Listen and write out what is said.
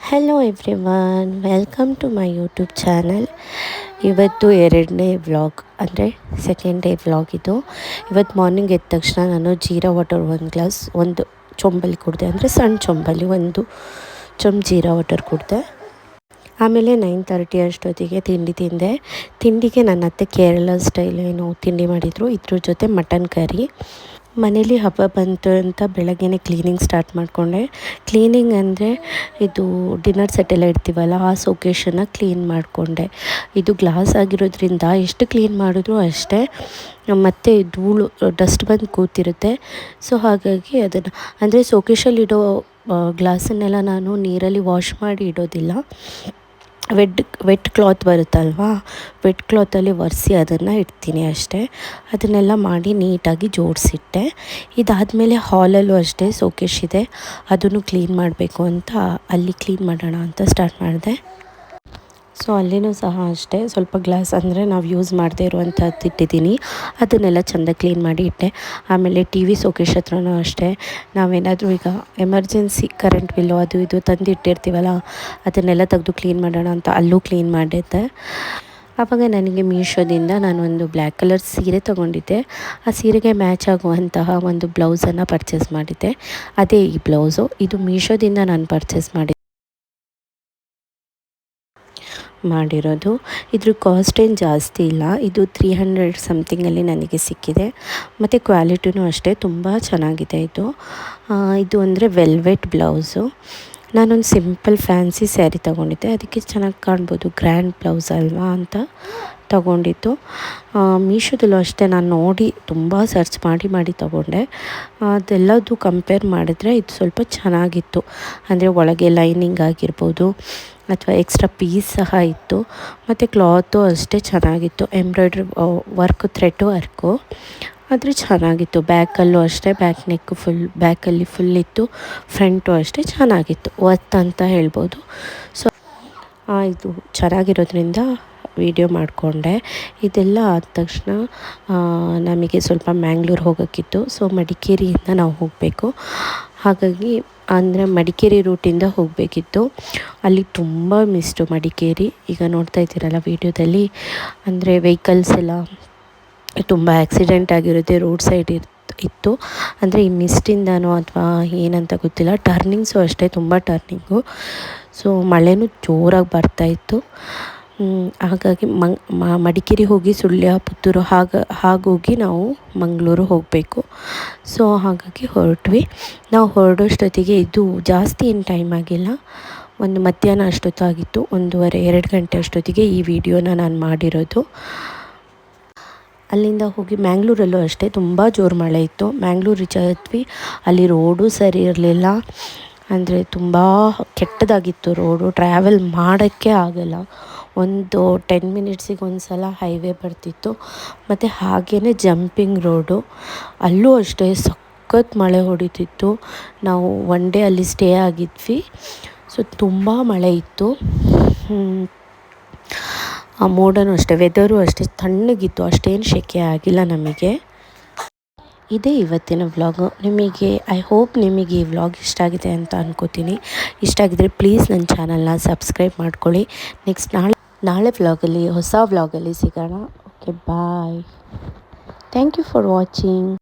Hello everyone, welcome to my YouTube channel. ಇವತ್ತು 2ನೇ vlog, ಅಂದರೆ ಸೆಕೆಂಡ್ ಡೇ ವ್ಲಾಗ್ ಇದು. ಇವತ್ತು ಮಾರ್ನಿಂಗ್ ಎದ್ದ ತಕ್ಷಣ ನಾನು ಜೀರಾ ವಾಟರ್ 1 ಗ್ಲಾಸ್, ಒಂದು ಚೊಂಬಲ್ಲಿ ಕುಡಿದೆ, ಅಂದರೆ ಸಣ್ಣ ಚೊಂಬಲ್ಲಿ ಒಂದು ಚೊಂಬು ಜೀರಾ ವಾಟರ್ ಕುಡಿದೆ. ಆಮೇಲೆ 9:30 ಅಷ್ಟೊತ್ತಿಗೆ ತಿಂಡಿ ತಿಂದೆ. ತಿಂಡಿಗೆ ನನ್ನ ಅತ್ತೆ ಕೇರಳ ಸ್ಟೈಲ್ ಏನೋ ತಿಂಡಿ ಮಾಡಿದರು, ಇದ್ರ ಜೊತೆ ಮಟನ್ ಕರಿ. ಮನೇಲಿ ಹಬ್ಬ ಬಂತು ಅಂತ ಬೆಳಗ್ಗೆನೇ ಕ್ಲೀನಿಂಗ್ ಸ್ಟಾರ್ಟ್ ಮಾಡಿಕೊಂಡೆ. ಕ್ಲೀನಿಂಗ್ ಅಂದರೆ ಇದು ಡಿನ್ನರ್ ಸೆಟ್ಟೆಲ್ಲ ಇಡ್ತೀವಲ್ಲ, ಆ ಸೊಕೇಶನ್ನ ಕ್ಲೀನ್ ಮಾಡಿಕೊಂಡೆ. ಇದು ಗ್ಲಾಸ್ ಆಗಿರೋದ್ರಿಂದ ಎಷ್ಟು ಕ್ಲೀನ್ ಮಾಡಿದ್ರೂ ಅಷ್ಟೇ ಮತ್ತು ಧೂಳು ಡಸ್ಟ್ ಬಂದು ಕೂತಿರುತ್ತೆ. ಸೊ ಹಾಗಾಗಿ ಅದನ್ನು, ಅಂದರೆ ಸೊಕೇಶಲ್ಲಿ ಇಡೋ ಗ್ಲಾಸನ್ನೆಲ್ಲ ನಾನು ನೀರಲ್ಲಿ ವಾಶ್ ಮಾಡಿ ಇಡೋದಿಲ್ಲ. ವೆಟ್ ಕ್ಲಾತ್ ಬರುತ್ತಲ್ವಾ, ವೆಟ್ ಕ್ಲಾತಲ್ಲಿ ಒರೆಸಿ ಅದನ್ನು ಇಡ್ತೀನಿ ಅಷ್ಟೇ. ಅದನ್ನೆಲ್ಲ ಮಾಡಿ ನೀಟಾಗಿ ಜೋಡಿಸಿಟ್ಟೆ. ಇದಾದಮೇಲೆ ಹಾಲಲ್ಲೂ ಅಷ್ಟೇ ಸೋಕೇಶ್ ಇದೆ, ಅದನ್ನು ಕ್ಲೀನ್ ಮಾಡಬೇಕು ಅಂತ ಅಲ್ಲಿ ಕ್ಲೀನ್ ಮಾಡೋಣ ಅಂತ ಸ್ಟಾರ್ಟ್ ಮಾಡಿದೆ. ಸೊ ಅಲ್ಲಿನೂ ಸಹ ಅಷ್ಟೇ ಸ್ವಲ್ಪ ಗ್ಲಾಸ್, ಅಂದರೆ ನಾವು ಯೂಸ್ ಮಾಡದೇ ಇರುವಂಥದ್ದು ಇಟ್ಟಿದ್ದೀನಿ, ಅದನ್ನೆಲ್ಲ ಚೆಂದ ಕ್ಲೀನ್ ಮಾಡಿ ಇಟ್ಟೆ. ಆಮೇಲೆ ಟಿ ವಿ ಸೋಕೇಶ್ ಹತ್ರನೂ ಅಷ್ಟೇ, ನಾವೇನಾದರೂ ಈಗ ಎಮರ್ಜೆನ್ಸಿ ಕರೆಂಟ್ ಬಿಲ್ಲು ಅದು ಇದು ತಂದು ಇಟ್ಟಿರ್ತೀವಲ್ಲ, ಅದನ್ನೆಲ್ಲ ತೆಗೆದು ಕ್ಲೀನ್ ಮಾಡೋಣ ಅಂತ ಅಲ್ಲೂ ಕ್ಲೀನ್ ಮಾಡಿದ್ದೆ. ಆವಾಗ ನನಗೆ ಮೀಶೋದಿಂದ ನಾನೊಂದು ಬ್ಲ್ಯಾಕ್ ಕಲರ್ ಸೀರೆ ತೊಗೊಂಡಿದ್ದೆ. ಆ ಸೀರೆಗೆ ಮ್ಯಾಚ್ ಆಗುವಂತಹ ಒಂದು ಬ್ಲೌಸನ್ನು ಪರ್ಚೇಸ್ ಮಾಡಿದ್ದೆ. ಅದೇ ಈ ಬ್ಲೌಸು, ಇದು ಮೀಶೋದಿಂದ ನಾನು ಪರ್ಚೇಸ್ ಮಾಡಿರೋದು. ಇದ್ರ ಕಾಸ್ಟ್ ಏನು ಜಾಸ್ತಿ ಇಲ್ಲ, ಇದು 300 ಸಮಥಿಂಗಲ್ಲಿ ನನಗೆ ಸಿಕ್ಕಿದೆ. ಮತ್ತು ಕ್ವಾಲಿಟಿನೂ ಅಷ್ಟೇ ತುಂಬ ಚೆನ್ನಾಗಿದೆ. ಇದು ಅಂದರೆ ವೆಲ್ವೆಟ್ ಬ್ಲೌಸು. ನಾನೊಂದು ಸಿಂಪಲ್ ಫ್ಯಾನ್ಸಿ ಸ್ಯಾರಿ ತೊಗೊಂಡಿದ್ದೆ, ಅದಕ್ಕೆ ಚೆನ್ನಾಗಿ ಕಾಣ್ಬೋದು, ಗ್ರ್ಯಾಂಡ್ ಬ್ಲೌಸ್ ಅಲ್ವಾ ಅಂತ ತೊಗೊಂಡಿದ್ದು. ಮೀಶೋದಲ್ಲೂ ಅಷ್ಟೇ ನಾನು ನೋಡಿ ತುಂಬ ಸರ್ಚ್ ಮಾಡಿ ತೊಗೊಂಡೆ. ಅದೆಲ್ಲದು ಕಂಪೇರ್ ಮಾಡಿದ್ರೆ ಇದು ಸ್ವಲ್ಪ ಚೆನ್ನಾಗಿತ್ತು, ಅಂದರೆ ಒಳಗೆ ಲೈನಿಂಗ್ ಆಗಿರ್ಬೋದು ಅಥವಾ ಎಕ್ಸ್ಟ್ರಾ ಪೀಸ್ ಸಹ ಇತ್ತು. ಮತ್ತು ಕ್ಲಾತು ಅಷ್ಟೇ ಚೆನ್ನಾಗಿತ್ತು, ಎಂಬ್ರಾಯ್ಡ್ರಿ ವರ್ಕು, ಥ್ರೆಡ್ ವರ್ಕು, ಆದರೆ ಚೆನ್ನಾಗಿತ್ತು. ಬ್ಯಾಕಲ್ಲೂ ಅಷ್ಟೇ, ಬ್ಯಾಕ್ ನೆಕ್ಕು ಬ್ಯಾಕಲ್ಲಿ ಫುಲ್ ಇತ್ತು, ಫ್ರಂಟು ಅಷ್ಟೇ ಚೆನ್ನಾಗಿತ್ತು, ವರ್ತ್ ಅಂತ ಹೇಳ್ಬೋದು. ಸೊ ಇದು ಚೆನ್ನಾಗಿರೋದ್ರಿಂದ ವಿಡಿಯೋ ಮಾಡಿಕೊಂಡೆ. ಇದೆಲ್ಲ ಆದ ತಕ್ಷಣ ನಮಗೆ ಸ್ವಲ್ಪ ಮ್ಯಾಂಗ್ಳೂರು ಹೋಗೋಕ್ಕಿತ್ತು. ಸೊ ಮಡಿಕೇರಿಯಿಂದ ನಾವು ಹೋಗಬೇಕು, ಹಾಗಾಗಿ ಅಂದರೆ ಮಡಿಕೇರಿ ರೂಟಿಂದ ಹೋಗಬೇಕಿತ್ತು. ಅಲ್ಲಿ ತುಂಬ ಮಿಸ್ಟು ಮಡಿಕೇರಿ, ಈಗ ನೋಡ್ತಾ ಇದ್ದೀರಲ್ಲ ವೀಡಿಯೋದಲ್ಲಿ, ಅಂದರೆ ವೆಹಿಕಲ್ಸ್ ಎಲ್ಲ ತುಂಬ ಆ್ಯಕ್ಸಿಡೆಂಟ್ ಆಗಿರುತ್ತೆ, ರೋಡ್ ಸೈಡ್ ಇತ್ತು. ಅಂದರೆ ಈ ಮಿಸ್ಟಿಂದನೋ ಅಥವಾ ಏನಂತ ಗೊತ್ತಿಲ್ಲ, ಟರ್ನಿಂಗ್ಸು ಅಷ್ಟೇ ತುಂಬ ಟರ್ನಿಂಗು. ಸೊ ಮಳೆನೂ ಜೋರಾಗಿ ಬರ್ತಾಯಿತ್ತು. ಹಾಗಾಗಿ ಮಡಿಕೇರಿ ಹೋಗಿ ಸುಳ್ಯ, ಪುತ್ತೂರು ಹಾಗೋಗಿ ನಾವು ಮಂಗಳೂರು ಹೋಗಬೇಕು. ಸೊ ಹಾಗಾಗಿ ಹೊರಟ್ವಿ. ನಾವು ಹೊರಡೋಷ್ಟೊತ್ತಿಗೆ ಇದು ಜಾಸ್ತಿ ಏನು ಟೈಮ್ ಆಗಿಲ್ಲ, ಒಂದು ಮಧ್ಯಾಹ್ನ ಅಷ್ಟೊತ್ತಾಗಿತ್ತು, 1:30-2 ಗಂಟೆ ಅಷ್ಟೊತ್ತಿಗೆ ಈ ವಿಡಿಯೋನ ನಾನು ಮಾಡಿರೋದು. ಅಲ್ಲಿಂದ ಹೋಗಿ ಮ್ಯಾಂಗ್ಳೂರಲ್ಲೂ ಅಷ್ಟೇ ತುಂಬ ಜೋರು ಮಳೆ ಇತ್ತು. ಮ್ಯಾಂಗ್ಳೂರು ರೀಚ್ ಆದ್ವಿ, ಅಲ್ಲಿ ರೋಡು ಸರಿ ಇರಲಿಲ್ಲ, ಅಂದರೆ ತುಂಬ ಕೆಟ್ಟದಾಗಿತ್ತು ರೋಡು, ಟ್ರಾವೆಲ್ ಮಾಡೋಕ್ಕೆ ಆಗಲ್ಲ. ಒಂದು 10 ಮಿನಿಟ್ಸಿಗೆ ಒಂದು ಸಲ ಹೈವೇ ಬರ್ತಿತ್ತು. ಮತ್ತು ಹಾಗೆಯೇ ಜಂಪಿಂಗ್ ರೋಡು, ಅಲ್ಲೂ ಅಷ್ಟೇ ಸಖತ್ ಮಳೆ ಹೊಡಿತಿತ್ತು. ನಾವು 1 ಡೇ ಅಲ್ಲಿ ಸ್ಟೇ ಆಗಿದ್ವಿ. ಸೊ ತುಂಬ ಮಳೆ ಇತ್ತು. ಆ ಮೋಡನೂ ಅಷ್ಟೇ, ವೆದರು ಅಷ್ಟೇ ತಣ್ಣಗಿತ್ತು, ಅಷ್ಟೇನು ಸೆಕೆ ಆಗಿಲ್ಲ ನಮಗೆ. ಇದೇ ಇವತ್ತಿನ ವ್ಲಾಗು. ಐ ಹೋಪ್ ನಿಮಗೆ ಈ ವ್ಲಾಗ್ ಇಷ್ಟ ಆಗಿದೆ ಅಂತ ಅನ್ಕೋತೀನಿ. ಇಷ್ಟ ಆಗಿದರೆ ಪ್ಲೀಸ್ ನನ್ನ ಚಾನಲ್ನ ಸಬ್ಸ್ಕ್ರೈಬ್ ಮಾಡ್ಕೊಳ್ಳಿ. ನೆಕ್ಸ್ಟ್ ನಾಳೆ ವ್ಲಾಗಲ್ಲಿ, ಹೊಸ ವ್ಲಾಗಲ್ಲಿ ಸಿಗೋಣ. Okay, bye. Thank you for watching.